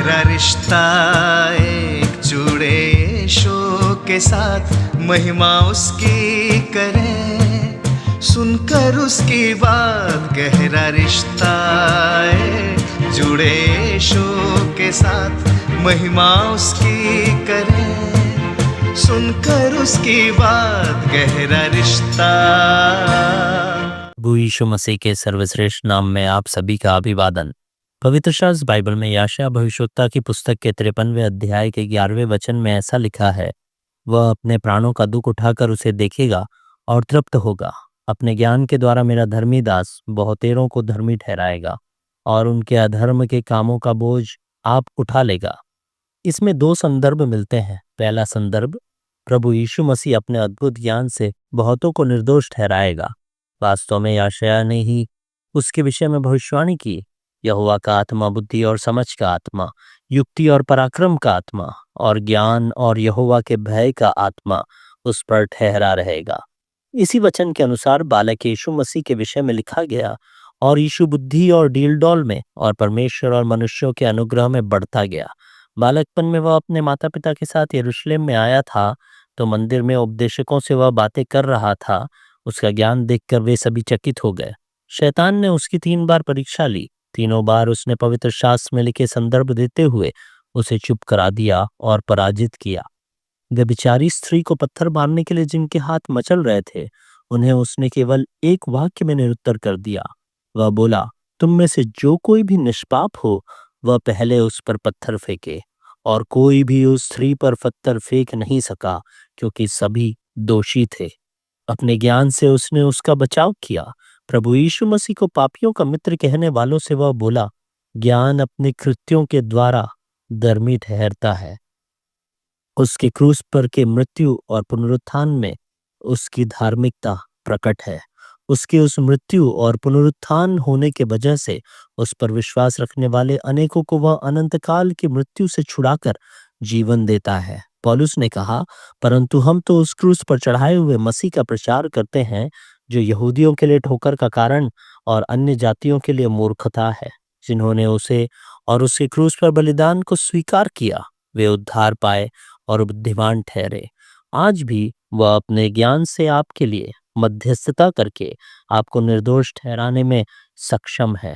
गहरा रिश्ता एक जुड़े यीशु के साथ, महिमा उसकी करें सुनकर उसकी बात। गहरा रिश्ता एक जुड़े यीशु के साथ, महिमा उसकी करें सुनकर उसकी बात। गहरा रिश्ता। प्रभु यीशु मसीह के सर्वश्रेष्ठ नाम में आप सभी का अभिवादन। पवित्र शास्त्र बाइबल में यशायाह भविष्यवक्ता की पुस्तक के 53वें अध्याय के 11वें वचन में ऐसा लिखा है, वह अपने प्राणों का दुख उठाकर उसे देखेगा और तृप्त होगा। अपने ज्ञान के द्वारा मेरा धर्मी दास बहुतेरों को धर्मी ठहराएगा और उनके अधर्म के कामों का बोझ आप उठा लेगा। इसमें दो संदर्भ मिलते हैं। पहला संदर्भ, प्रभु यीशु मसीह अपने अद्भुत ज्ञान से बहुतों को निर्दोष ठहराएगा। वास्तव में यशायाह ने ही उसके विषय में भविष्यवाणी की। यहोवा का आत्मा बुद्धि और समझ का आत्मा, युक्ति और पराक्रम का आत्मा और ज्ञान और यहोवा के भय का आत्मा उस पर ठहरा रहेगा। इसी वचन के अनुसार बालक यीशु मसीह के विषय में लिखा गया, और यीशु बुद्धि और डीलडौल में और परमेश्वर और मनुष्यों के अनुग्रह में बढ़ता गया। बालकपन में वह अपने माता पिता के साथ यरूशलेम में आया था, तो मंदिर में उपदेशकों से वह बातें कर रहा था। उसका ज्ञान देखकर वे सभी चकित हो गए। शैतान ने उसकी 3 बार परीक्षा ली। तीनों बार उसने पवित्र शास्त्र में लिखे संदर्भ देते हुए उसे चुप करा दिया और पराजित किया। व्यभिचारी स्त्री को पत्थर मारने के लिए जिनके हाथ मचल रहे थे, उन्हें उसने केवल एक वाक्य में निरुत्तर कर दिया। वह बोला, तुम में से जो कोई भी निष्पाप हो वह पहले उस पर पत्थर फेंके। और कोई भी उस स्त्री पर पत्थर फेंक नहीं सका, क्योंकि सभी दोषी थे। अपने ज्ञान से उसने उसका बचाव किया। प्रभु यीशु मसीह को पापियों का मित्र कहने वालों से वह बोला, ज्ञान अपने कृत्यों के द्वारा धर्मी ठहरता है। उसके क्रूस पर के मृत्यु और पुनरुत्थान में उसकी धार्मिकता प्रकट है। उसके उस मृत्यु और पुनरुत्थान होने के वजह से उस पर विश्वास रखने वाले अनेकों को वह अनंत काल की मृत्यु से छुड़ाकर जीवन देता है। पौलुस ने कहा, परंतु हम तो उस क्रूस पर चढ़ाए हुए मसीह का प्रचार करते हैं, जो यहूदियों के लिए ठोकर का कारण और अन्य जातियों के लिए मूर्खता है। जिन्होंने उसे और उसके क्रूस पर बलिदान को स्वीकार किया, वे उद्धार पाए और बुद्धिमान ठहरे। आज भी वह अपने ज्ञान से आपके लिए मध्यस्थता करके आपको निर्दोष ठहराने में सक्षम है।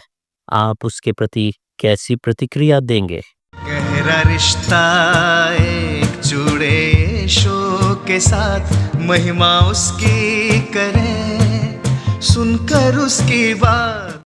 आप उसके प्रति कैसी प्रतिक्रिया देंगे? गहरा रिश्ता एक जुड़े यीशु के साथ, महिमा उसकी करें सुनकर उसकी बात।